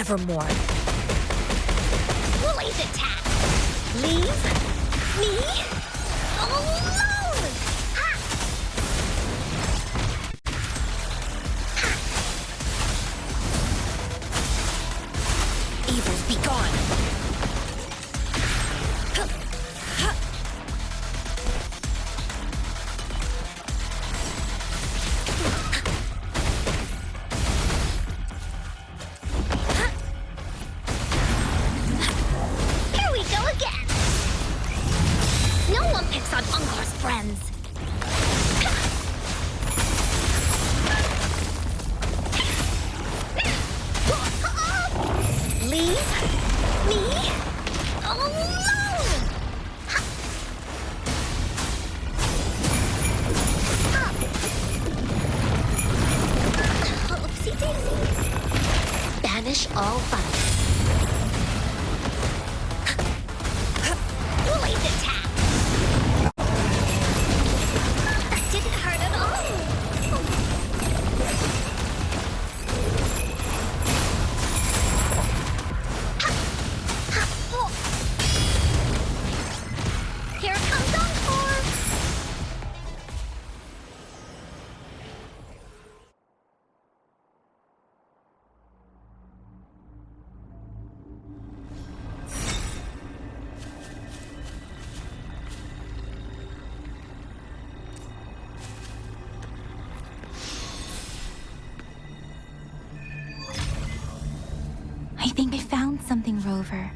forevermore. Blaze attack! Leave me alone! Ha! Evils be gone! Here we go again! No one picks on Ungar's friends. Leave me alone! Oopsie daisy. Banish all fun. Blaze attack! That didn't hurt at all. Here comes Encore! I think I found something, Rover.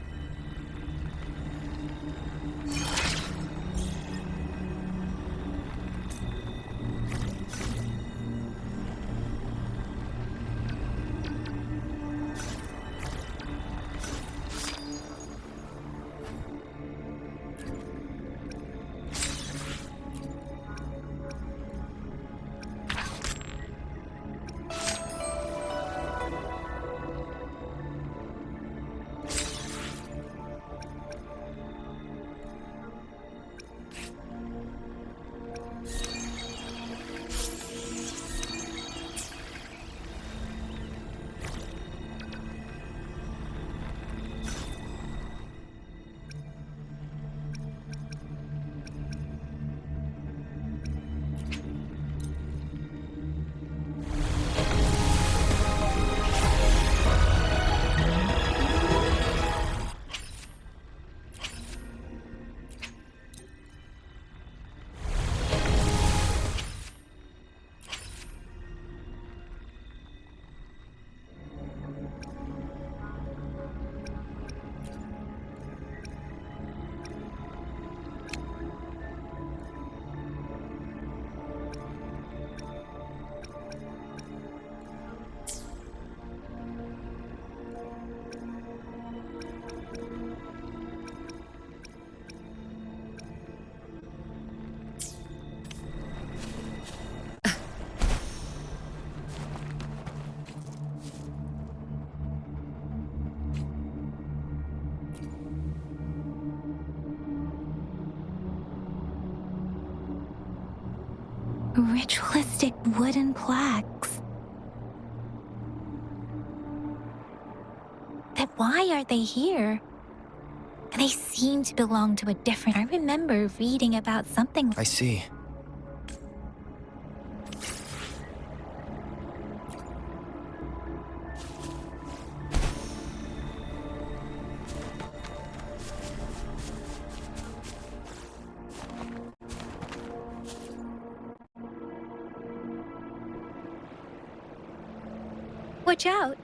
Ritualistic wooden plaques. But why are they here? They seem to belong to a different... I remember reading about something... I see. Watch out!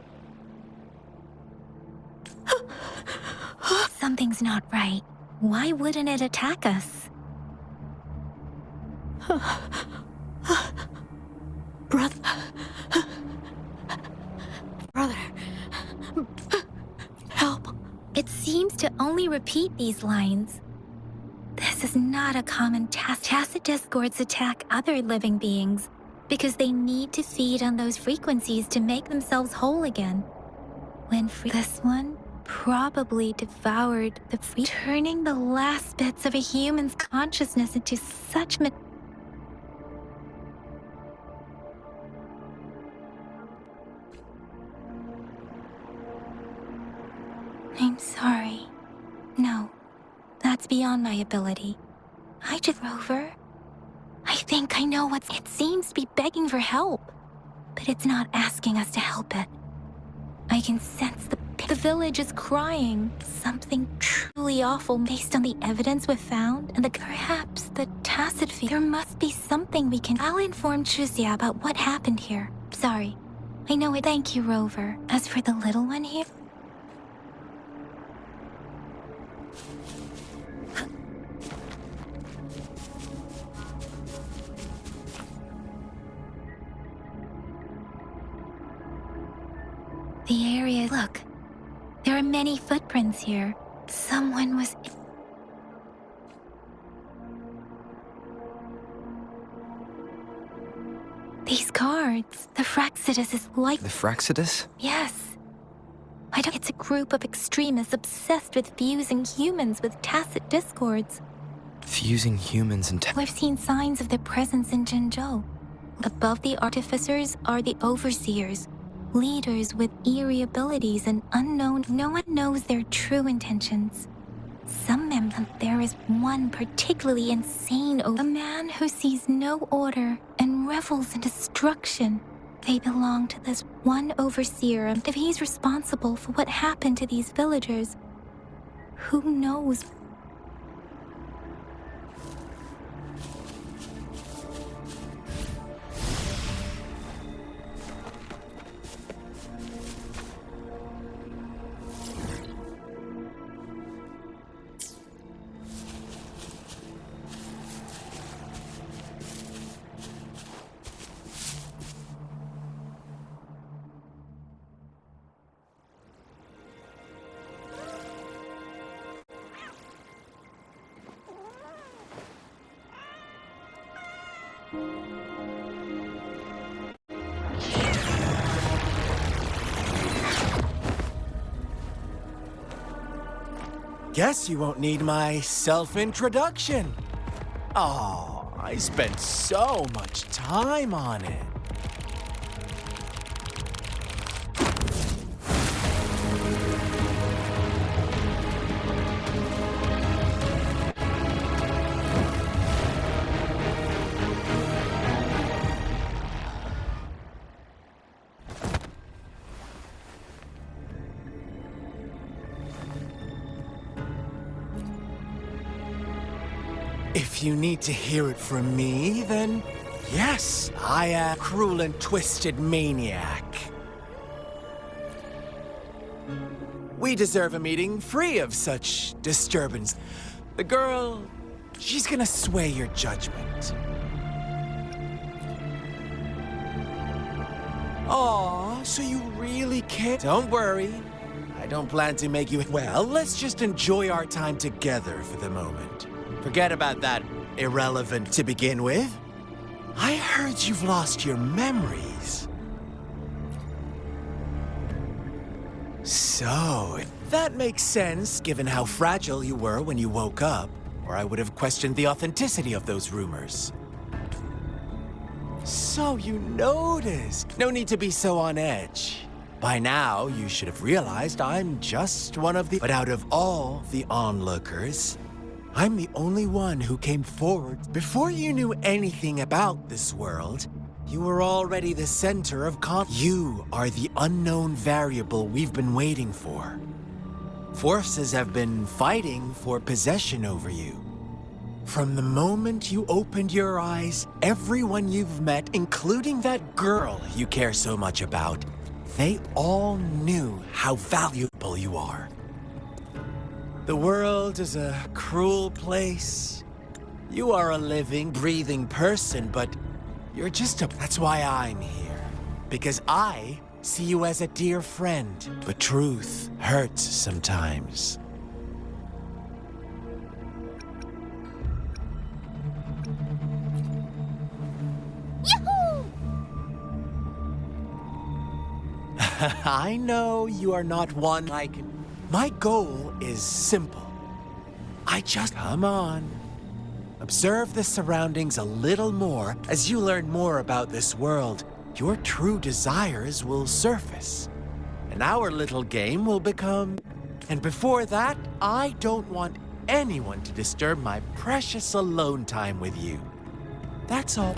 Something's not right. Why wouldn't it attack us? Brother. Help. It seems to only repeat these lines. This is not a common tacit discords attack other living beings because they need to feed on those frequencies to make themselves whole again. When this one probably devoured turning the last bits of a human's consciousness into such I'm sorry. No, that's beyond my ability. I just, Rover. I think I know what's. It seems to be begging for help, but it's not asking us to help it. I can sense the village is crying. Something truly awful based on the evidence we've found and perhaps the tacit fear. There must be something we can. I'll inform Chuzia about what happened here. Sorry. I know it. Thank you, Rover. As for the little one here. The area. Look. There are many footprints here. Someone was. These cards. The Fraxidus is like. The Fraxidus? Yes. I don't. It's a group of extremists obsessed with fusing humans with tacit discords. Fusing humans and We've seen signs of their presence in Jinzhou. Above the artificers are the overseers. Leaders with eerie abilities and unknown. No one knows their true intentions. There is one particularly insane. A man who sees no order and revels in destruction. They belong to this one overseer. If he's responsible for what happened to these villagers, who knows? Guess you won't need my self-introduction. Oh, I spent so much time on it. If you need to hear it from me, then yes, I am a cruel and twisted maniac. We deserve a meeting free of such disturbance. The girl, she's gonna sway your judgment. Aw, so you really care? Don't worry. I don't plan to make you... Well, let's just enjoy our time together for the moment. Forget about that irrelevant to begin with. I heard you've lost your memories. So, that makes sense given how fragile you were when you woke up, or I would have questioned the authenticity of those rumors. So you noticed. No need to be so on edge. By now, you should have realized I'm just one of the... But out of all the onlookers, I'm the only one who came forward. Before you knew anything about this world, you were already the center of You are the unknown variable we've been waiting for. Forces have been fighting for possession over you. From the moment you opened your eyes, everyone you've met, including that girl you care so much about, they all knew how valuable you are. The world is a cruel place. You are a living, breathing person, but you're just a... That's why I'm here. Because I see you as a dear friend. But truth hurts sometimes. I know you are not one like... My goal is simple. Come on. Observe the surroundings a little more. As you learn more about this world, your true desires will surface. And our little game will become And before that, I don't want anyone to disturb my precious alone time with you. That's all.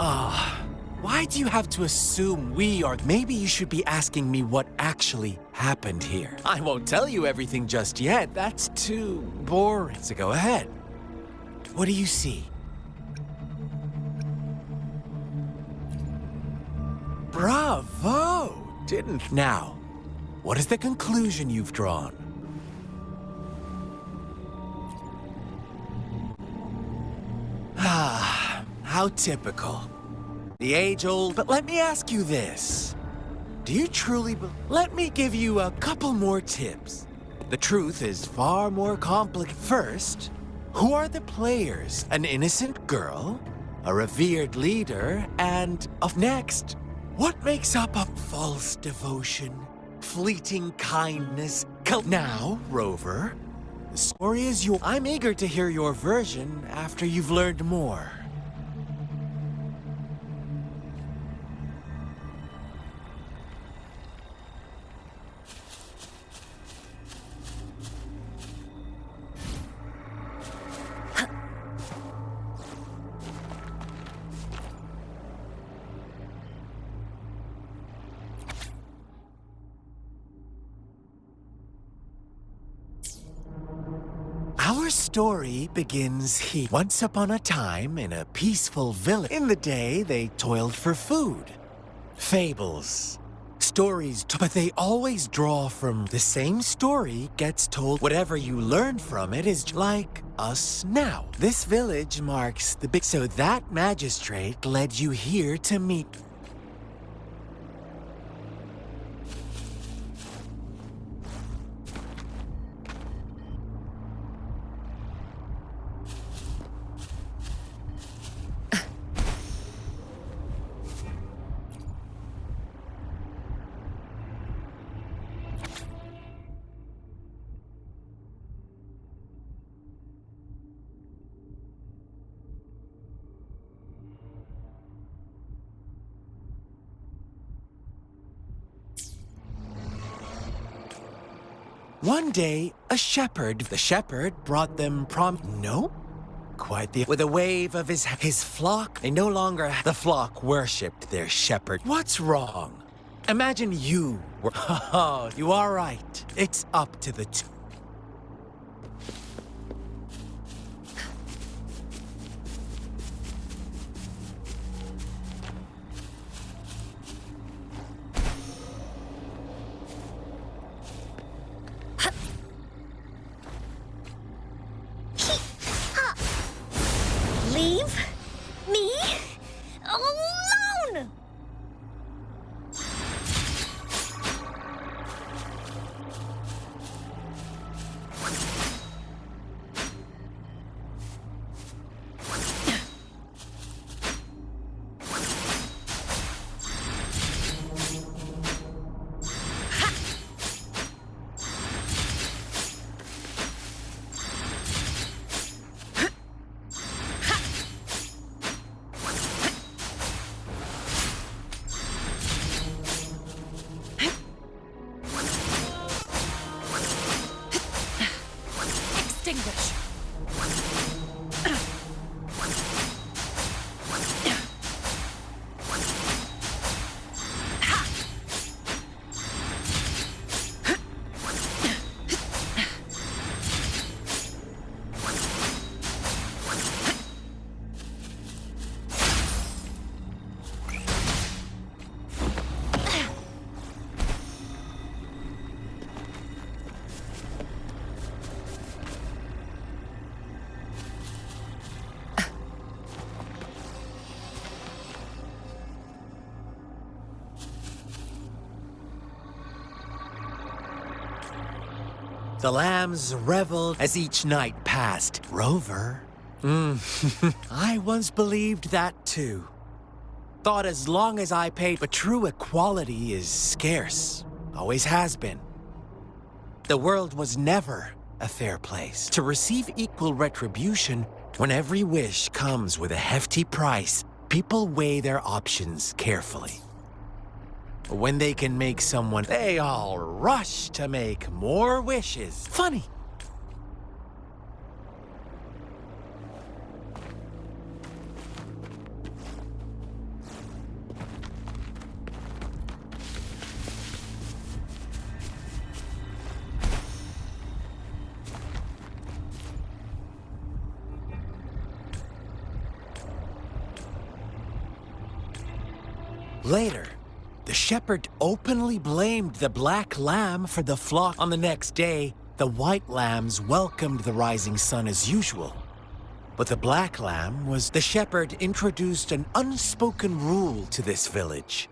Why do you have to assume we are... Maybe you should be asking me what actually happened here. I won't tell you everything just yet. That's too boring. So go ahead. What do you see? Bravo! Didn't. Now, what is the conclusion you've drawn? Ah, how typical. The age-old... But let me ask you this. Do you truly... Let me give you a couple more tips. The truth is far more complicated. First, who are the players? An innocent girl, a revered leader, and... Next, what makes up a false devotion, fleeting kindness? Now, Rover, the story is yours. I'm eager to hear your version after you've learned more. Our story begins here. Once upon a time, in a peaceful village. In the day, they toiled for food. Fables. Stories, but they always draw from the same story gets told. Whatever you learn from it is like us now. This village marks the big... So that magistrate led you here to meet... One day, the shepherd brought them No? With a wave of his flock, they no longer... The flock worshipped their shepherd. What's wrong? Imagine you were... Oh, you are right. It's up to the two. Leave me alone! Extinguish. The lambs reveled as each night passed. Rover? I once believed that too. Thought as long as I paid, but true equality is scarce. Always has been. The world was never a fair place. To receive equal retribution, when every wish comes with a hefty price, people weigh their options carefully. When they can make someone, they all rush to make more wishes. Funny. Later, the shepherd openly blamed the black lamb for the flock. On the next day, the white lambs welcomed the rising sun as usual. But the black lamb was the shepherd introduced an unspoken rule to this village.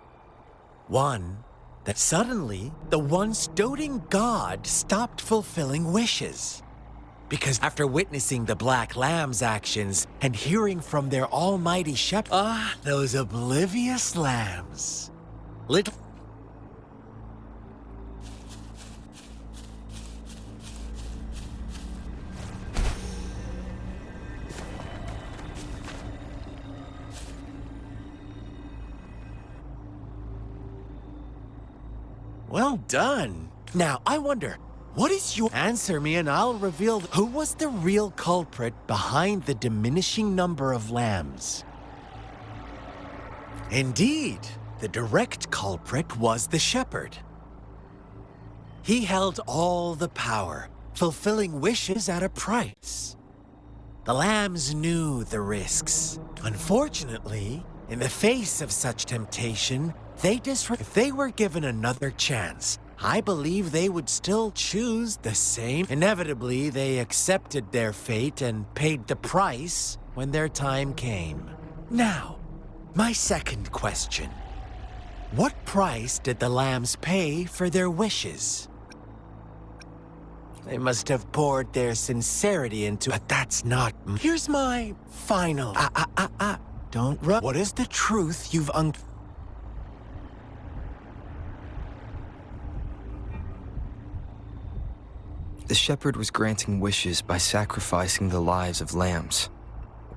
One, that suddenly the once doting god stopped fulfilling wishes. Because after witnessing the black lamb's actions and hearing from their almighty shepherd, those oblivious lambs. Little. Well done. Now, I wonder, what is your answer me and I'll reveal who was the real culprit behind the diminishing number of lambs? Indeed, the direct culprit was the shepherd. He held all the power, fulfilling wishes at a price. The lambs knew the risks. Unfortunately, in the face of such temptation, if they were given another chance, I believe they would still choose the same. Inevitably, they accepted their fate and paid the price when their time came. Now, my second question. What price did the lambs pay for their wishes? They must have poured their sincerity into, but that's not. Here's my final. Don't run. What is the truth you've The shepherd was granting wishes by sacrificing the lives of lambs.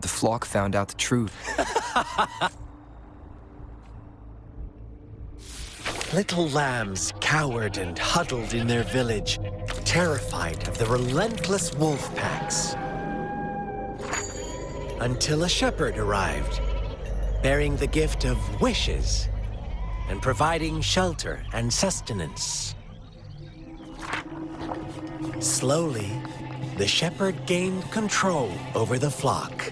The flock found out the truth. Little lambs cowered and huddled in their village, terrified of the relentless wolf packs. Until a shepherd arrived, bearing the gift of wishes and providing shelter and sustenance. Slowly, the shepherd gained control over the flock,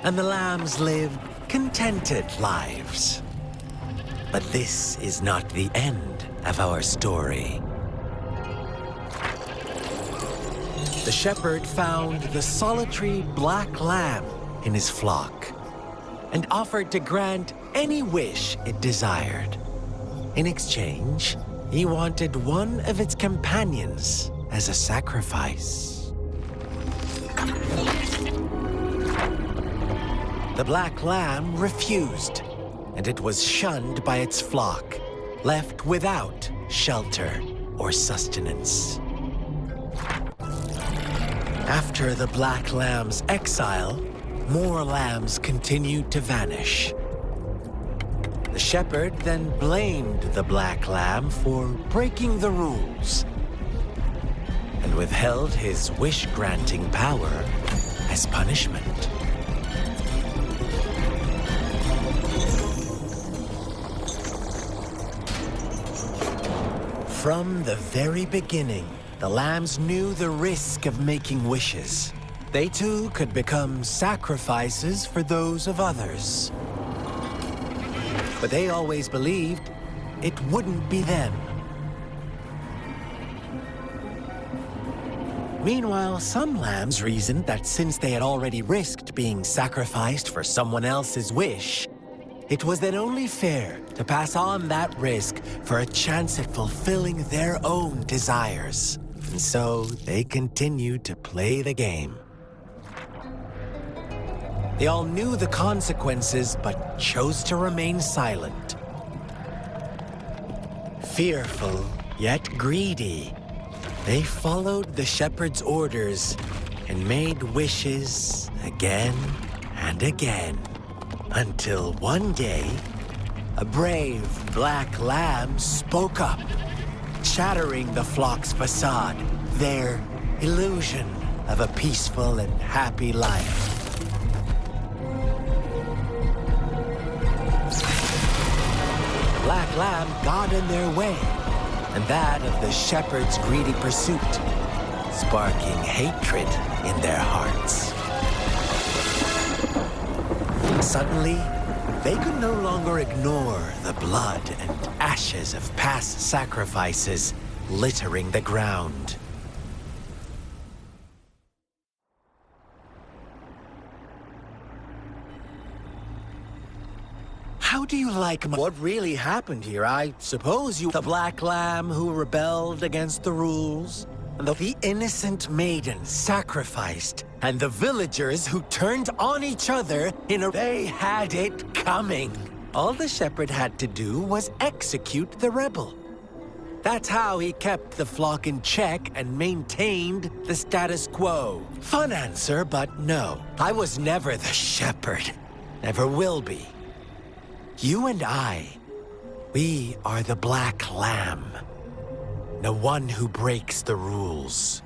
and the lambs lived contented lives. But this is not the end of our story. The shepherd found the solitary black lamb in his flock and offered to grant any wish it desired. In exchange, he wanted one of its companions as a sacrifice. The black lamb refused, and it was shunned by its flock, left without shelter or sustenance. After the black lamb's exile, more lambs continued to vanish. The shepherd then blamed the black lamb for breaking the rules and withheld his wish-granting power as punishment. From the very beginning, the lambs knew the risk of making wishes. They too could become sacrifices for those of others. But they always believed it wouldn't be them. Meanwhile, some lambs reasoned that since they had already risked being sacrificed for someone else's wish, it was then only fair to pass on that risk for a chance at fulfilling their own desires. And so they continued to play the game. They all knew the consequences, but chose to remain silent. Fearful, yet greedy, they followed the shepherd's orders and made wishes again and again, until one day, a brave black lamb spoke up, shattering the flock's facade, their illusion of a peaceful and happy life. Black lamb got in their way, and that of the shepherd's greedy pursuit, sparking hatred in their hearts. Suddenly, they could no longer ignore the blood and ashes of past sacrifices littering the ground. How do you like what really happened here? I suppose you, the black lamb who rebelled against the rules, and the innocent maiden sacrificed, and the villagers who turned on each other in a... They had it coming. All the shepherd had to do was execute the rebel. That's how he kept the flock in check and maintained the status quo. Fun answer, but no. I was never the shepherd. Never will be. You and I, we are the black lamb. The one who breaks the rules.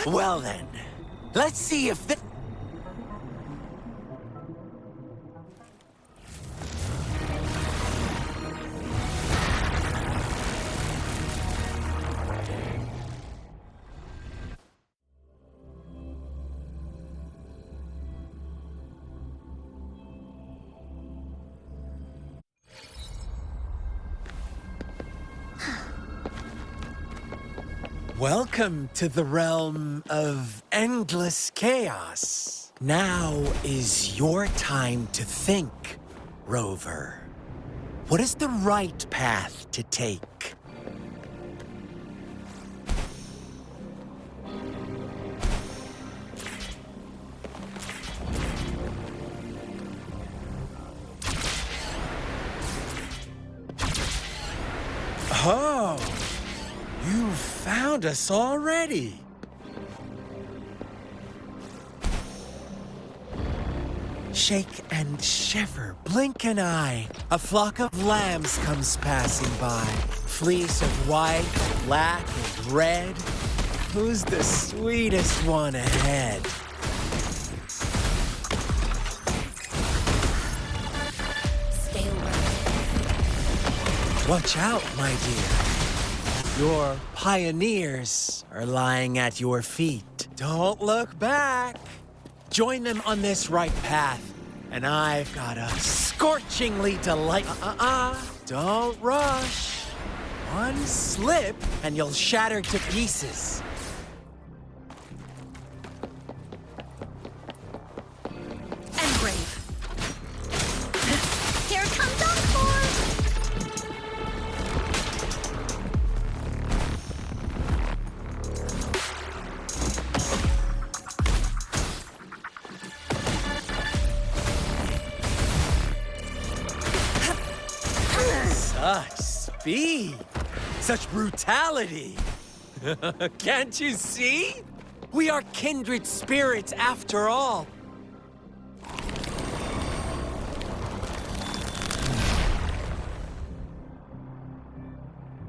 Well then, let's see if the... Welcome to the realm of endless chaos. Now is your time to think, Rover. What is the right path to take? Oh! You found us already. Shake and shiver, blink an eye. A flock of lambs comes passing by. Fleece of white, black, and red. Who's the sweetest one ahead? Stay alert. Watch out, my dear. Your pioneers are lying at your feet. Don't look back. Join them on this right path, and I've got a scorchingly Don't rush. One slip, and you'll shatter to pieces. And brave. Here comes Encore! Such speed! Such brutality! Can't you see? We are kindred spirits after all.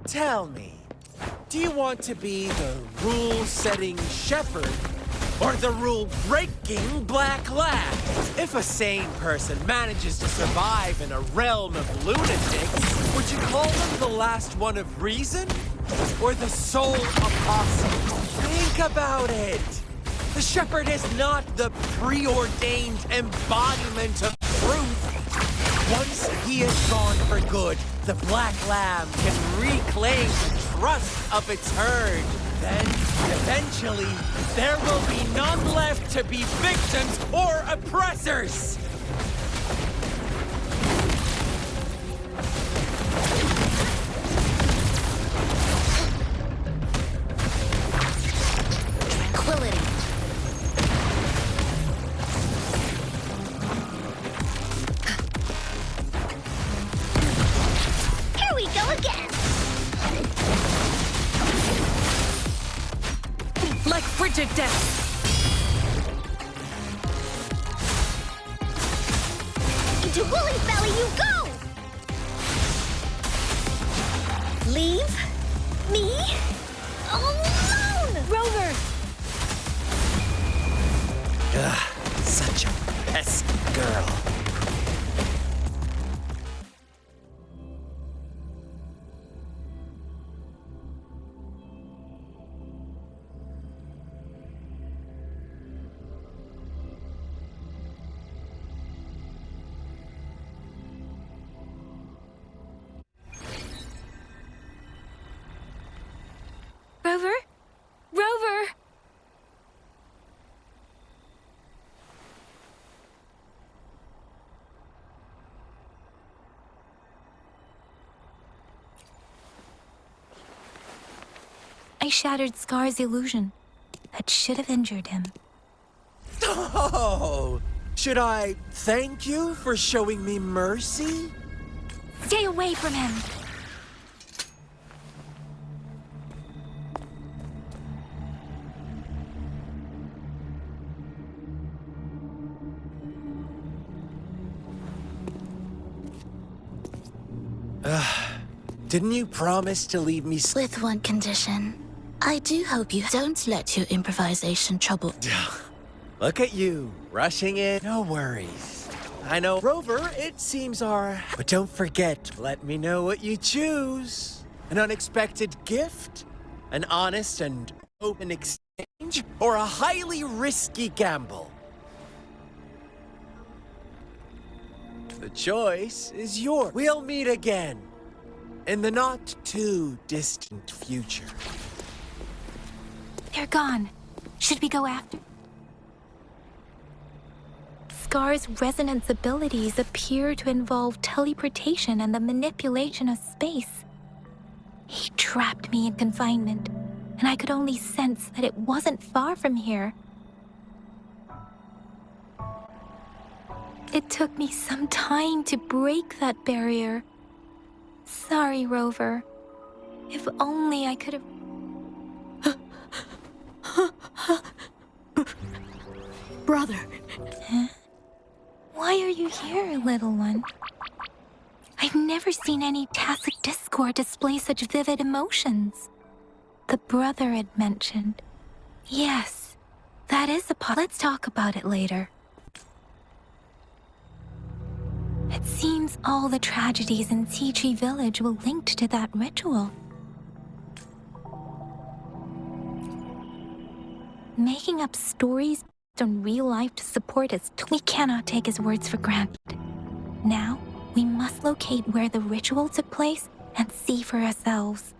Tell me, do you want to be the rule-setting shepherd or the rule-breaking black lamb? If a sane person manages to survive in a realm of lunatics, would you call them the last one of reason? Or the sole apostle? Think about it! The shepherd is not the preordained embodiment of truth. Once he is gone for good, the black lamb can reclaim the trust of its herd. Then, eventually, there will be none left to be victims or oppressors! Tranquility. Here we go again! Like frigid death. Into Wooly's belly you go! Leave me alone! Rover! Ugh, such a pesky girl. Rover? Rover! I shattered Scar's illusion. That should have injured him. Oh, should I thank you for showing me mercy? Stay away from him! Didn't you promise to leave me With one condition. I do hope you don't let your improvisation trouble. Look at you, rushing in. No worries. I know, Rover, it seems our... But don't forget, let me know what you choose. An unexpected gift? An honest and open exchange? Or a highly risky gamble? The choice is yours. We'll meet again. In the not-too-distant future. They're gone. Should we go after? Scar's resonance abilities appear to involve teleportation and the manipulation of space. He trapped me in confinement, and I could only sense that it wasn't far from here. It took me some time to break that barrier. Sorry, Rover. If only I could have... Brother, Huh? Why are you here, little one? I've never seen any tacit discord display such vivid emotions. The brother had mentioned. Yes, that is let's talk about it later. It seems all the tragedies in Tea Tree Village were linked to that ritual. Making up stories based on real life to support us, we cannot take his words for granted. Now, we must locate where the ritual took place and see for ourselves.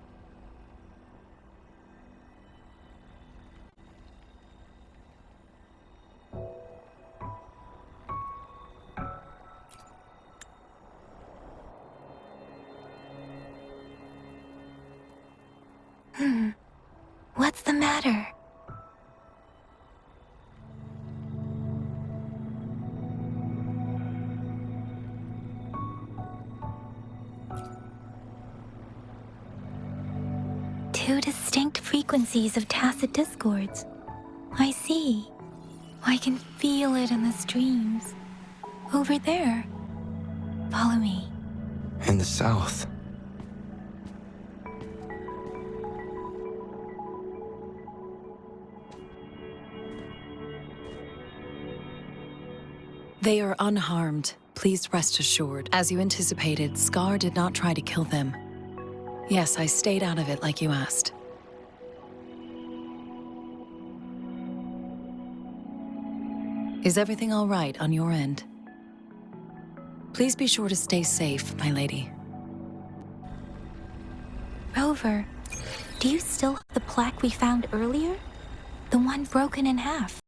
What's the matter? Two distinct frequencies of tacit discords. I see. I can feel it in the streams. Over there. Follow me. In the south. They are unharmed. Please rest assured. As you anticipated, Scar did not try to kill them. Yes, I stayed out of it like you asked. Is everything all right on your end? Please be sure to stay safe, my lady. Rover, do you still have the plaque we found earlier? The one broken in half.